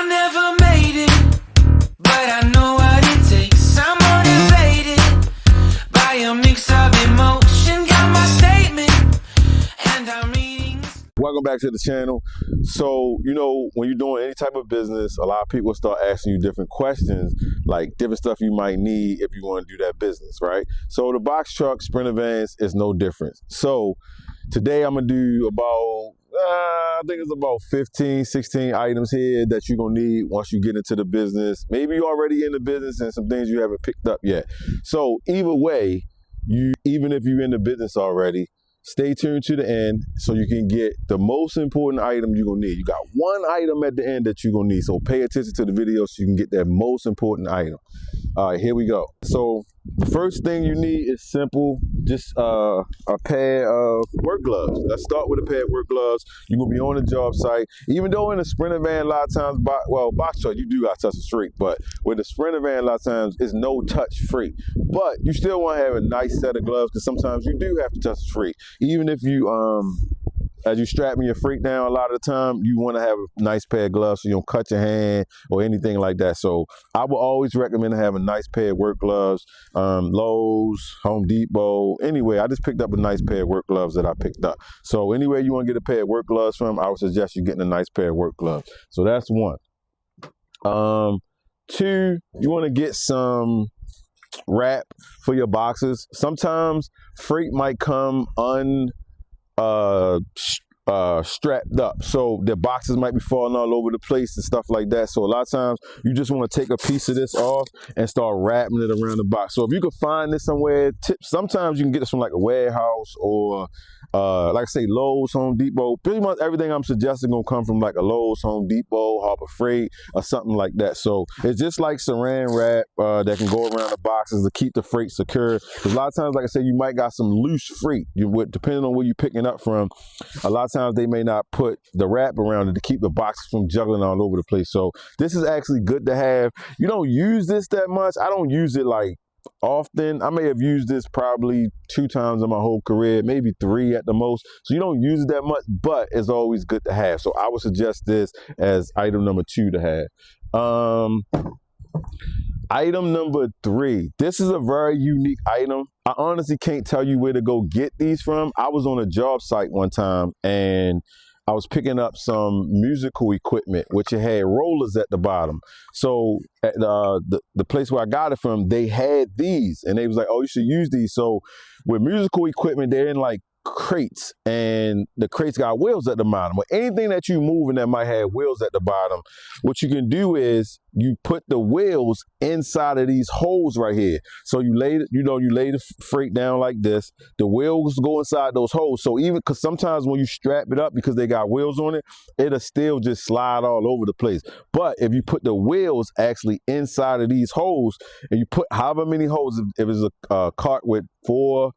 I never made it, but I know what it takes. I'm motivated by a mix of emotion. Got my statement, and I'm reading. Welcome back to the channel. So, when you're doing any type of business, a lot of people start asking you different questions, like different stuff you might need if you want to do that business, right? So the box truck, Sprinter vans is no different. So today I'm going to do about, I think it's about 15, 16 items here that you're going to need once you get into the business. Maybe you're already in the business and some things you haven't picked up yet. So either way, even if you're in the business already, stay tuned to the end so you can get the most important item you're going to need. You got one item at the end that you're going to need. So pay attention to the video so you can get that most important item. All right, here we go. So the first thing you need is simple, just a pair of work gloves. Let's start with a pair of work gloves. You're going to be on a job site. Even though in a Sprinter van, a lot of times, box truck, you do got to touch the street. But with a Sprinter van, a lot of times, it's no touch free. But you still want to have a nice set of gloves because sometimes you do have to touch the street. Even if you, as you strapping your freight down, a lot of the time, you want to have a nice pair of gloves so you don't cut your hand or anything like that. So I would always recommend having a nice pair of work gloves. Lowe's, Home Depot, anyway, I just picked up a nice pair of work gloves that I picked up. So anywhere you want to get a pair of work gloves from, I would suggest you getting a nice pair of work gloves. So that's one. Two, you want to get some wrap for your boxes. Sometimes freight might come strapped up, so the boxes might be falling all over the place and stuff like that. So a lot of times you just want to take a piece of this off and start wrapping it around the box. So if you can find this somewhere, sometimes you can get this from like a warehouse or like I say, Lowe's, Home Depot. Pretty much everything I'm suggesting gonna come from like a Lowe's, Home Depot, Harbor Freight, or something like that. So it's just like saran wrap that can go around the boxes to keep the freight secure. Because a lot of times, like I said, you might got some loose freight. Depending on where you're picking up from, a lot of times they may not put the wrap around it to keep the boxes from juggling all over the place. So this is actually good to have. You don't use this that much. I don't use it like often. I may have used this probably 2 times in my whole career, maybe 3 at the most. So you don't use it that much, but it's always good to have. So I would suggest this as item number 2 to have. Item number 3. This is a very unique item. I honestly can't tell you where to go get these from. I was on a job site one time and I was picking up some musical equipment, which it had rollers at the bottom. So at the place where I got it from, they had these and they was like, oh, you should use these. So with musical equipment, they're in like crates, and the crates got wheels at the bottom. Or anything that you moving that might have wheels at the bottom, what you can do is you put the wheels inside of these holes right here. So you lay the freight down like this. The wheels go inside those holes. So even because sometimes when you strap it up, because they got wheels on it, it'll still just slide all over the place. But if you put the wheels actually inside of these holes, and you put however many holes, if it's a cart with 4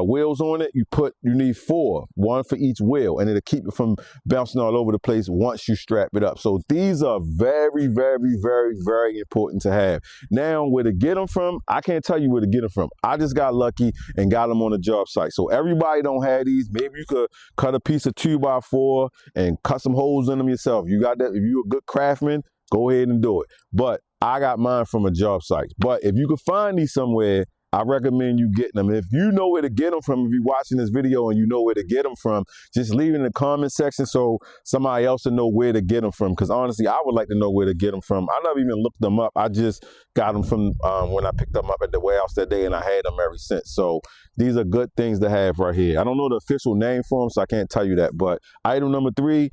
wheels on it, you need 4, 1 for each wheel, and it'll keep it from bouncing all over the place once you strap it up. So these are very, very, very, very important to have. Now, where to get them from, I can't tell you where to get them from. I just got lucky and got them on a job site. So everybody don't have these. Maybe you could cut a piece of 2x4 and cut some holes in them yourself. You got that. If you're a good craftsman, go ahead and do it. But I got mine from a job site. But if you could find these somewhere, I recommend you getting them. If you know where to get them from, if you're watching this video and you know where to get them from, just leave it in the comment section so somebody else will know where to get them from. Because honestly, I would like to know where to get them from. I never even looked them up. I just got them from when I picked them up at the warehouse that day, and I had them ever since. So these are good things to have right here. I don't know the official name for them, so I can't tell you that. But item number 3,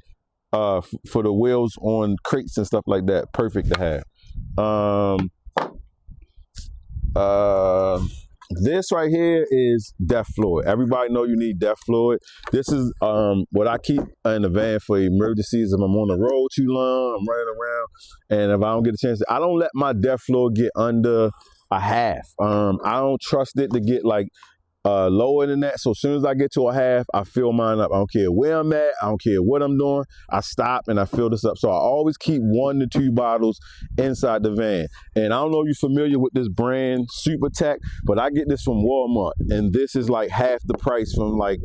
for the wheels on crates and stuff like that, perfect to have. This right here is DEF fluid. Everybody know you need DEF fluid. This is what I keep in the van for emergencies. If I'm on the road too long, I'm running around, and if I don't get a chance, I don't let my DEF fluid get under a half. I don't trust it to get like lower than that. So as soon as I get to a half, I fill mine up. I don't care where I'm at. I don't care what I'm doing. I stop and I fill this up. So I always keep 1 to 2 bottles inside the van. And I don't know if you're familiar with this brand, Super Tech, but I get this from Walmart. And this is like half the price from like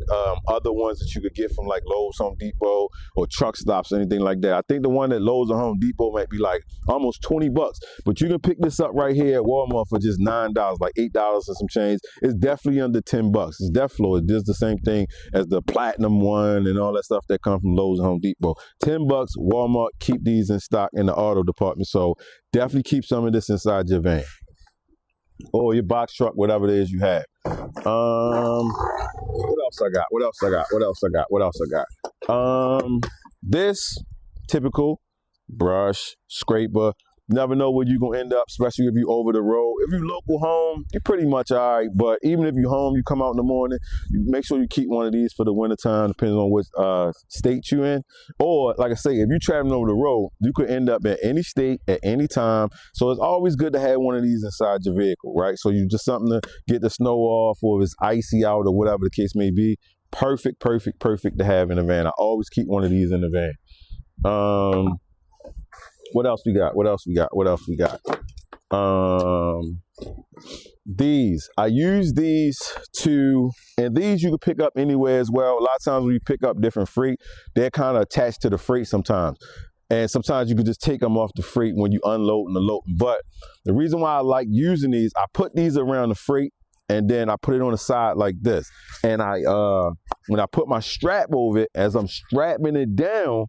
other ones that you could get from like Lowe's, Home Depot, or truck stops, anything like that. I think the one at Lowe's or Home Depot might be like almost 20 bucks. But you can pick this up right here at Walmart for just $9, like $8 and some change. It's definitely under 10 bucks. It's definitely just the same thing as the Platinum one and all that stuff that come from Lowe's and Home Depot. 10 bucks, Walmart, keep these in stock in the auto department. So definitely keep some of this inside your van or your box truck, whatever it is you have. What else I got? This typical brush, scraper. Never know where you're gonna end up, especially if you over the road. If you local home, you're pretty much all right. But even if you home, you come out in the morning, you make sure you keep one of these for the wintertime, depending on which state you're in. Or like I say, if you're traveling over the road, you could end up in any state at any time. So it's always good to have one of these inside your vehicle, right? So you just something to get the snow off, or if it's icy out or whatever the case may be. Perfect to have in the van. I always keep one of these in the van. What else we got? These, I use these and these you can pick up anywhere as well. A lot of times when you pick up different freight, they're kind of attached to the freight sometimes. And sometimes you can just take them off the freight when you unload and load. But the reason why I like using these, I put these around the freight and then I put it on the side like this. And when I put my strap over it, as I'm strapping it down,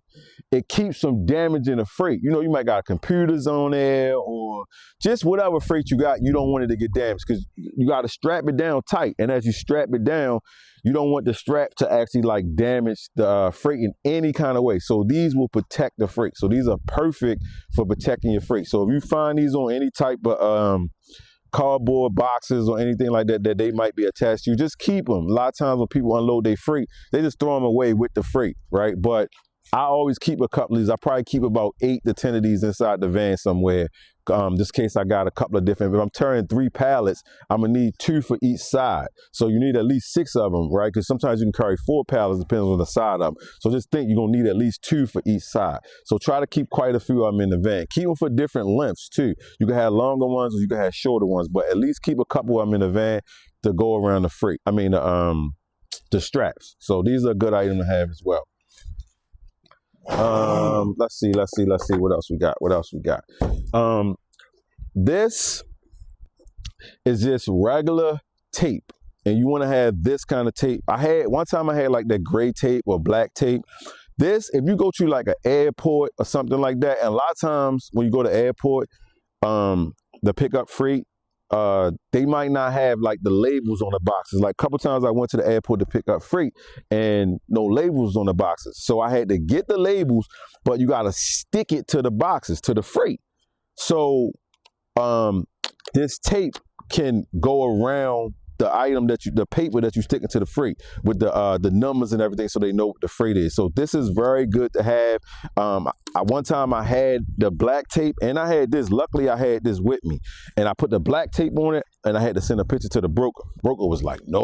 it keeps from damaging the freight. You know, you might got computers on there or just whatever freight you got, you don't want it to get damaged because you got to strap it down tight. And as you strap it down, you don't want the strap to actually like damage the freight in any kind of way. So these will protect the freight. So these are perfect for protecting your freight. So if you find these on any type of cardboard boxes or anything like that that they might be attached to, just keep them. A lot of times when people unload their freight, they just throw them away with the freight, right? But I always keep a couple of these. I probably keep about 8 to 10 of these inside the van somewhere. Just in case I got a couple of different, if I'm turning 3 pallets, I'm gonna need 2 for each side. So you need at least 6 of them, right? Because sometimes you can carry 4 pallets, depending on the side of them. So just think you're gonna need at least 2 for each side. So try to keep quite a few of them in the van. Keep them for different lengths too. You can have longer ones or you can have shorter ones, but at least keep a couple of them in the van to go around the freight. I mean, the straps. So these are a good item to have as well. Let's see what else we got. This is just regular tape, and you want to have this kind of tape. One time I had like that gray tape or black tape. This, if you go to like an airport or something like that, and a lot of times when you go to airport, the pickup freight, they might not have like the labels on the boxes. Like a couple times I went to the airport to pick up freight and no labels on the boxes. So I had to get the labels, but you got to stick it to the boxes, to the freight. So this tape can go around the item the paper that you stick into the freight with the numbers and everything, so they know what the freight is. So this is very good to have. One time I had the black tape and I had this. Luckily I had this with me, and I put the black tape on it, and I had to send a picture to the broker. Broker was like, no,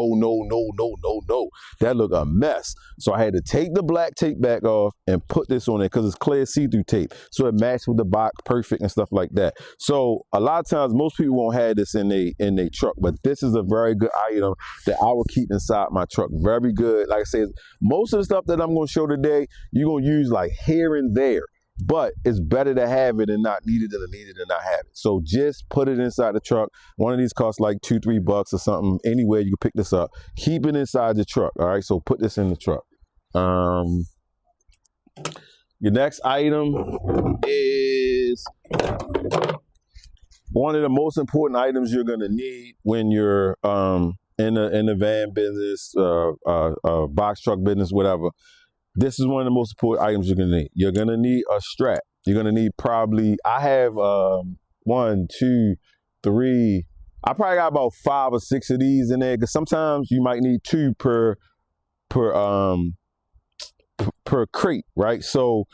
that look a mess. So I had to take the black tape back off and put this on it because it's clear see-through tape, so it matched with the box perfect and stuff like that. So a lot of times most people won't have this in their truck, but this is a very good item that I will keep inside my truck. Very good. Like I said, most of the stuff that I'm going to show today, you're going to use like here and there, but it's better to have it and not need it than to need it and not have it. So just put it inside the truck. One of these costs like $2-3 or something. Anywhere you can pick this up, keep it inside the truck. All right, so put this in the truck. Your next item is one of the most important items you're going to need when you're in the van business, box truck business, whatever. This is one of the most important items you're going to need. You're going to need a strap. You're going to need I have 1, 2, 3. I probably got about 5 or 6 of these in there, because sometimes you might need 2 per crate, right? So,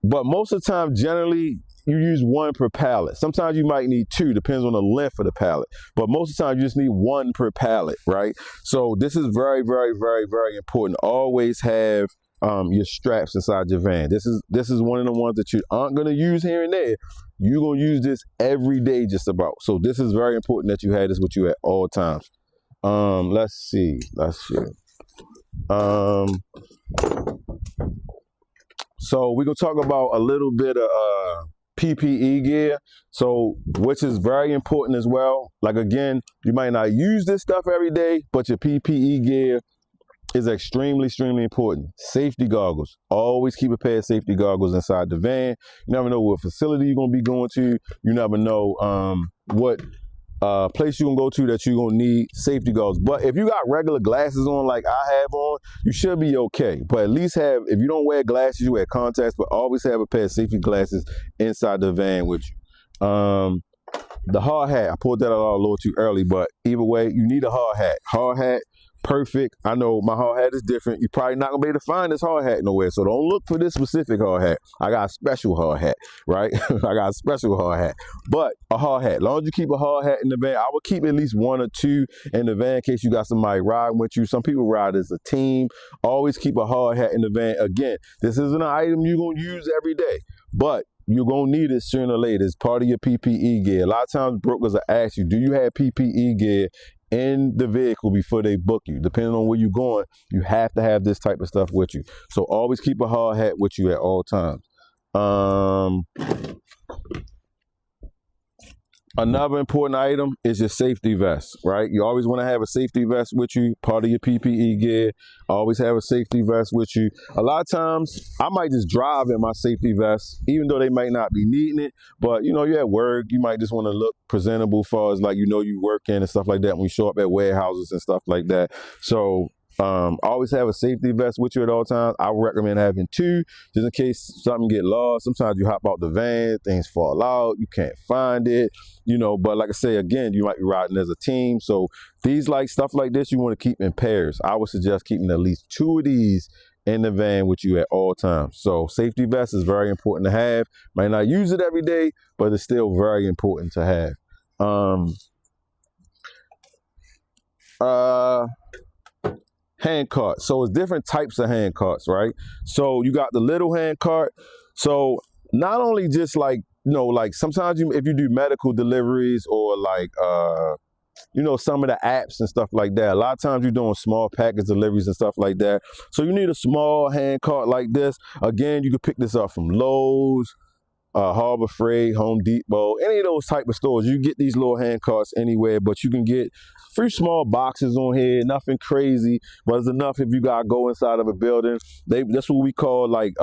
but most of the time, generally, you use one per pallet. Sometimes you might need two, depends on the length of the pallet. But most of the time you just need one per pallet, right? So this is very, very, very, very important. Always have your straps inside your van. This is one of the ones that you aren't gonna use here and there. You're gonna use this every day just about. So this is very important that you have this with you at all times. Let's see. So we're gonna talk about a little bit of PPE gear, so which is very important as well. Like again, you might not use this stuff every day, but your PPE gear is extremely, extremely important. Safety goggles. Always keep a pair of safety goggles inside the van. You never know what facility you're gonna be going to. You never know what place you're gonna go to that you're gonna need safety goggles. But if you got regular glasses on like I have on, you should be okay. But at least have, if you don't wear glasses, you wear contacts, but always have a pair of safety glasses inside the van with you. The hard hat, I pulled that out a little too early, but either way, you need a hard hat. Hard hat, perfect. I know my hard hat is different. You're probably not gonna be able to find this hard hat nowhere, so don't look for this specific hard hat. I got a special hard hat, right? I got a special hard hat, but a hard hat. As long as you keep a hard hat in the van, I would keep at least one or two in the van in case you got somebody riding with you. Some people ride as a team. Always keep a hard hat in the van. Again, this isn't an item you're gonna use every day, but you're gonna need it sooner or later. It's part of your PPE gear. A lot of times brokers will ask you, do you have PPE gear in the vehicle before they book you? Depending on where you're going, you have to have this type of stuff with you. So always keep a hard hat with you at all times. Another important item is your safety vest, right? You always want to have a safety vest with you, part of your PPE gear. Always have a safety vest with you. A lot of times, I might just drive in my safety vest, even though they might not be needing it. But, you know, you're at work, you might just want to look presentable as far as like, you know, you work in and stuff like that when you show up at warehouses and stuff like that. So always have a safety vest with you at all times. I would recommend having two, just in case something get lost. Sometimes you hop out the van, things fall out, you can't find it, you know. But like I say, again, you might be riding as a team. So these like stuff like this, you want to keep in pairs. I would suggest keeping at least two of these in the van with you at all times. So safety vest is very important to have. Might not use it every day, but it's still very important to have. Hand cart. So it's different types of hand carts, right? So you got the little hand cart. So not only just like, you know, like sometimes if you do medical deliveries or like, you know, some of the apps and stuff like that, a lot of times you're doing small package deliveries and stuff like that. So you need a small hand cart like this. Again, you can pick this up from Lowe's, Harbor Freight, Home Depot, any of those type of stores. You get these little hand carts anywhere, but you can get free small boxes on here, nothing crazy, but it's enough if you gotta go inside of a building. That's what we call like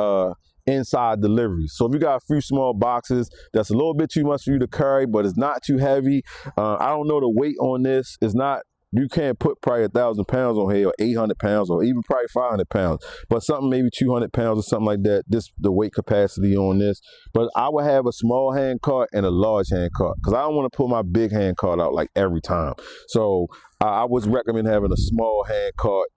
inside deliveries. So if you got free small boxes, that's a little bit too much for you to carry, but it's not too heavy. I don't know the weight on this. It's not, you can't put probably 1,000 pounds on here, or 800 pounds, or even probably 500 pounds, but something maybe 200 pounds or something like that. This the weight capacity on this. But I would have a small hand cart and a large hand cart, because I don't want to pull my big hand cart out like every time. So I would recommend having a small hand cart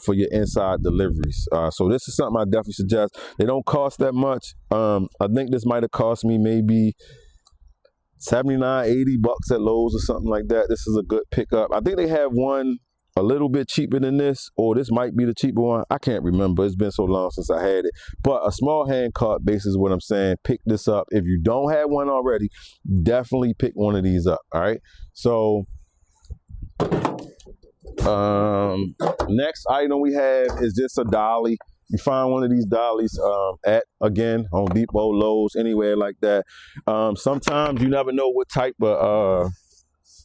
for your inside deliveries. So this is something I definitely suggest. They don't cost that much. I think this might have cost me maybe $79, $80 at Lowe's or something like that. This is a good pickup. I think they have one a little bit cheaper than this, or this might be the cheaper one. I can't remember. It's been so long since I had it. But a small hand cart base is what I'm saying. Pick this up. If you don't have one already, definitely pick one of these up. All right. So next item we have is just a dolly. You find one of these dollies at, again, Home Depot, Lowe's, anywhere like that. Sometimes you never know what type of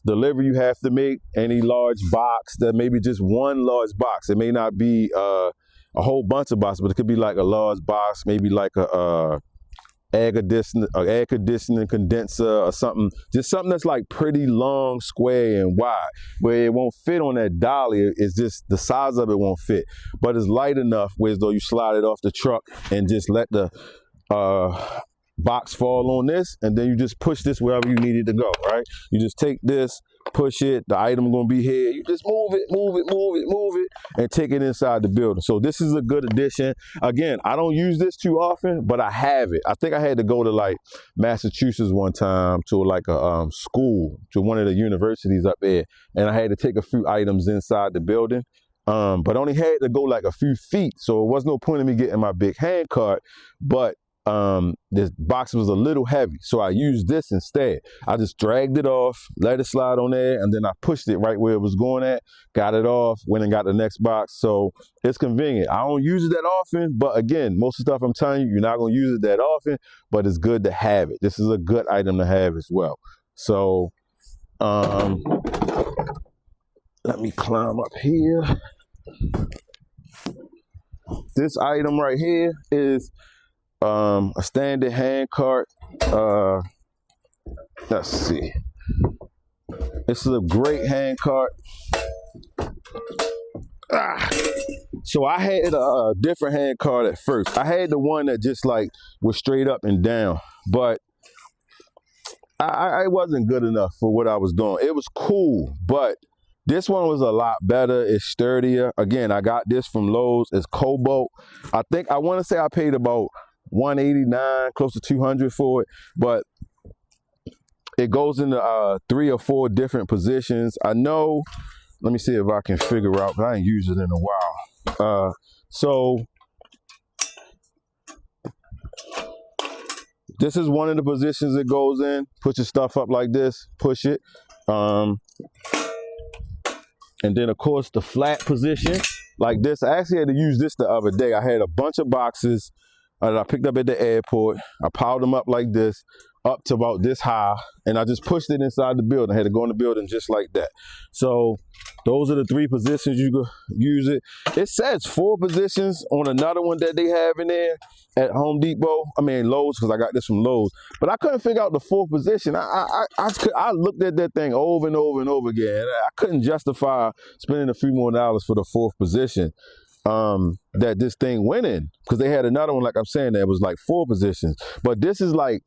delivery you have to make. Any large box, that may be just one large box. It may not be a whole bunch of boxes, but it could be like a large box, maybe like a air conditioning condenser or something, just something that's like pretty long, square and wide, where it won't fit on that dolly. It's just the size of it won't fit, but it's light enough where as though you slide it off the truck and just let the box fall on this, and then you just push this wherever you need it to go, right? You just take this, push it, the item gonna be here. You just move it, and take it inside the building. So this is a good addition. Again, I don't use this too often, but I have it. I think I had to go to like Massachusetts one time to like a school, to one of the universities up there, and I had to take a few items inside the building. But only had to go like a few feet, so it was no point in me getting my big hand cart. But this box was a little heavy, so I used this instead. I just dragged it off, let it slide on there, and then I pushed it right where it was going at, got it off, went and got the next box. So it's convenient. I don't use it that often, but again, most of the stuff I'm telling you, you're not going to use it that often, but it's good to have it. This is a good item to have as well. So let me climb up here. This item right here is a standard hand cart. Let's see. This is a great hand cart. So I had a different hand cart at first. I had the one that just like was straight up and down, but I wasn't good enough for what I was doing. It was cool, but this one was a lot better. It's sturdier. Again, I got this from Lowe's. It's Cobalt. I want to say I paid about $189, close to $200 for it, but it goes into 3 or 4 different positions. I know, let me see if I can figure out, because I ain't used it in a while. So this is one of the positions it goes in. Put your stuff up like this, push it. And then of course the flat position like this. I actually had to use this the other day. I had a bunch of boxes that I picked up at the airport. I piled them up like this, up to about this high, and I just pushed it inside the building. I had to go in the building just like that. So those are the 3 positions you could use it. It says 4 positions on another one that they have in there at Home Depot. I mean Lowe's, because I got this from Lowe's. But I couldn't figure out the 4th position. I looked at that thing over and over and over again. I couldn't justify spending a few more dollars for the 4th position that this thing went in, because they had another one, like I'm saying, that was like 4 positions. But this is like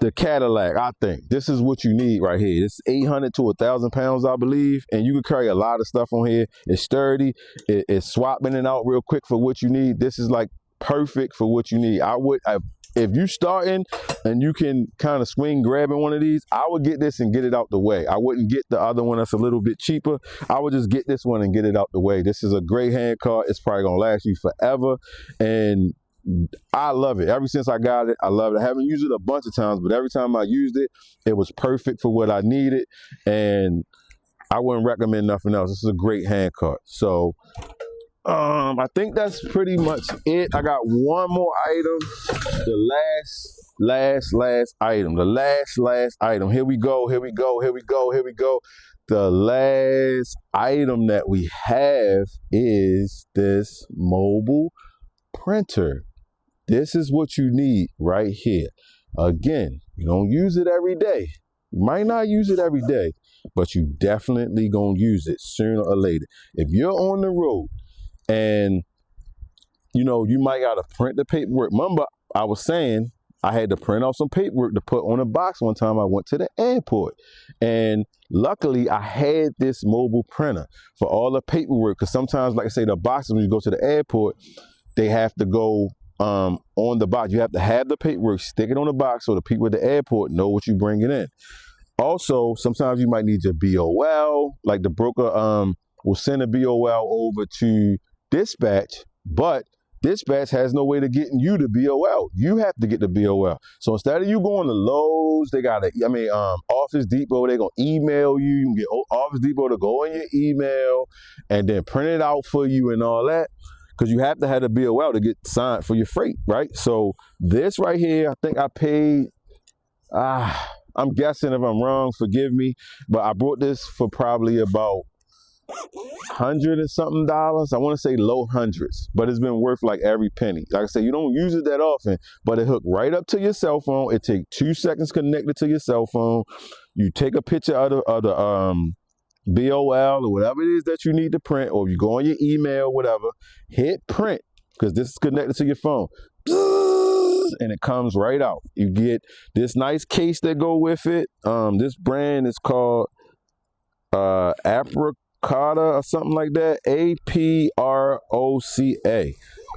the Cadillac. I think this is what you need right here. It's 800 to 1,000 pounds, I believe, and you can carry a lot of stuff on here. It's sturdy. It's swapping it out real quick for what you need. This is like perfect for what you need. If you starting and you can kind of swing grabbing one of these, I would get this and get it out the way. I wouldn't get the other one that's a little bit cheaper. I would just get this one and get it out the way. This is a great hand cart. It's probably gonna last you forever, and I love it. Ever since I got it, I love it. I haven't used it a bunch of times, but every time I used it, it was perfect for what I needed, and I wouldn't recommend nothing else. This is a great hand cart. So I think that's pretty much it. I got one more item. The last item. The last item. Here we go. The last item that we have is this mobile printer. This is what you need right here. Again, you don't use it every day. You might not use it every day, but you definitely gonna use it sooner or later. If you're on the road and you know you might gotta print the paperwork. Remember, I was saying I had to print off some paperwork to put on a box one time I went to the airport. And luckily I had this mobile printer for all the paperwork, because sometimes, like I say, the boxes when you go to the airport, they have to go on the box. You have to have the paperwork, stick it on the box so the people at the airport know what you're bringing in. Also, sometimes you might need your BOL, like the broker will send a BOL over to dispatch, but dispatch has no way to get you the BOL. You have to get the BOL. So instead of you going to Lowe's, they got Office Depot, they're going to email you. You can get Office Depot to go in your email and then print it out for you and all that, because you have to have the BOL to get signed for your freight, right? So this right here, I think I paid, I'm guessing if I'm wrong, forgive me, but I bought this for probably about $100 and something. I want to say low hundreds, but it's been worth like every penny. Like I said, you don't use it that often, but it hooked right up to your cell phone. It takes 2 seconds connected to your cell phone. You take a picture of the BOL or whatever it is that you need to print, or you go on your email, whatever, hit print, because this is connected to your phone, and it comes right out. You get this nice case that go with it. This brand is called Apricota or something like that. APROCA.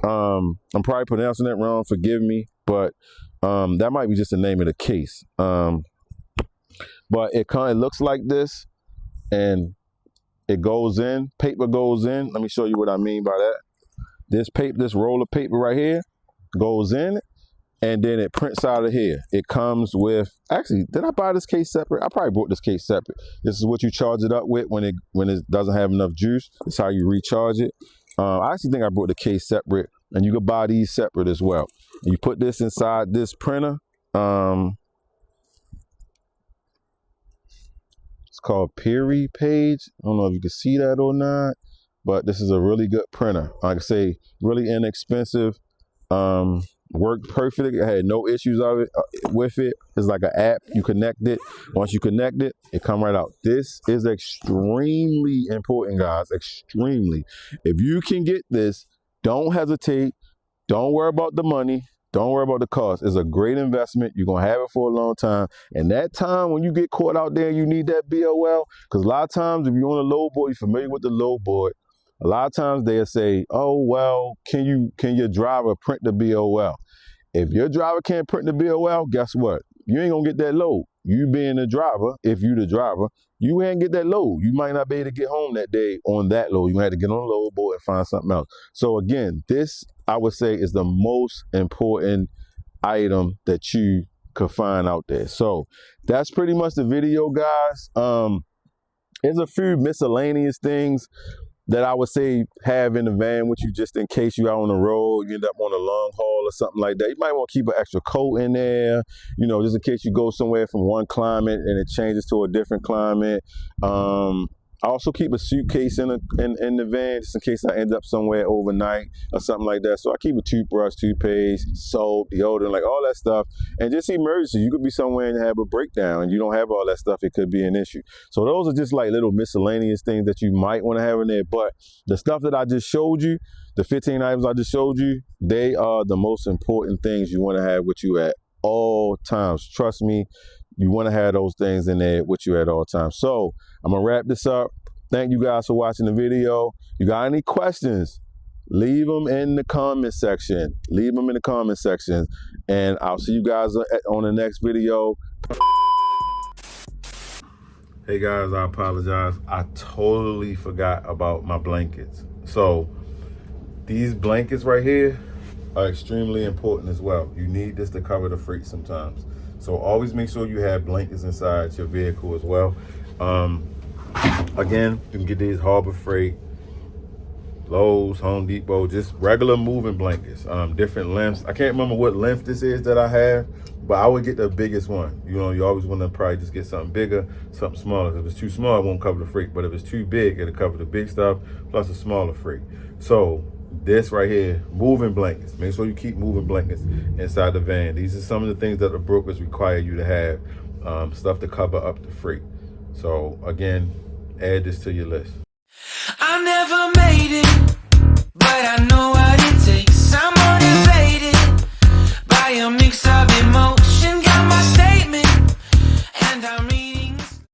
I'm probably pronouncing that wrong, forgive me, but that might be just the name of the case. But it kind of looks like this, and it goes in, paper goes in. Let me show you what I mean by that. This roll of paper right here goes in, and then it prints out of here. It comes with, actually, did I buy this case separate? I probably bought this case separate. This is what you charge it up with when it doesn't have enough juice. It's how you recharge it. I actually think I bought the case separate, and you can buy these separate as well. You put this inside this printer. It's called Peri Page. I don't know if you can see that or not, but this is a really good printer. Like I say, really inexpensive. Worked perfectly. I had no issues with it. It's like an app. You connect it. Once you connect it, it come right out. This is extremely important, guys. Extremely. If you can get this, don't hesitate. Don't worry about the money. Don't worry about the cost. It's a great investment. You're going to have it for a long time. And that time when you get caught out there and you need that BOL, because a lot of times if you're on a load board, you're familiar with the load board, a lot of times they'll say, oh, well, can your driver print the BOL? If your driver can't print the BOL, guess what? You ain't going to get that load. You being the driver, if you the driver, you ain't get that load. You might not be able to get home that day on that load. You have to get on the load board and find something else. So again, this, I would say, is the most important item that you could find out there. So that's pretty much the video, guys. There's a few miscellaneous things that I would say have in the van with you, just in case you out on the road, you end up on a long haul or something like that. You might want to keep an extra coat in there, you know, just in case you go somewhere from one climate and it changes to a different climate. I also keep a suitcase in the van just in case I end up somewhere overnight or something like that. So I keep a toothbrush, toothpaste, soap, deodorant, like all that stuff. And just emergency, you could be somewhere and have a breakdown and you don't have all that stuff, it could be an issue. So those are just like little miscellaneous things that you might want to have in there. But the stuff that I just showed you, the 15 items I just showed you, they are the most important things you want to have with you at all times. Trust me, you want to have those things in there with you at all times. So I'm going to wrap this up. Thank you guys for watching the video. You got any questions, leave them in the comment section. Leave them in the comment section. And I'll see you guys on the next video. Hey guys, I apologize. I totally forgot about my blankets. So these blankets right here are extremely important as well. You need this to cover the freight sometimes. So always make sure you have blankets inside your vehicle as well. Again, you can get these Harbor Freight, Lowe's, Home Depot, just regular moving blankets, different lengths. I can't remember what length this is that I have, but I would get the biggest one. You know, you always want to probably just get something bigger, something smaller. If it's too small, it won't cover the freight, but if it's too big, it'll cover the big stuff plus a smaller freight. So this right here, moving blankets. Make sure you keep moving blankets inside the van. These are some of the things that the brokers require you to have, stuff to cover up the freight. So again, add this to your list. I never made it, but I know what it takes. I'm motivated by a mix of emotion. Got my statement, and I'm reading.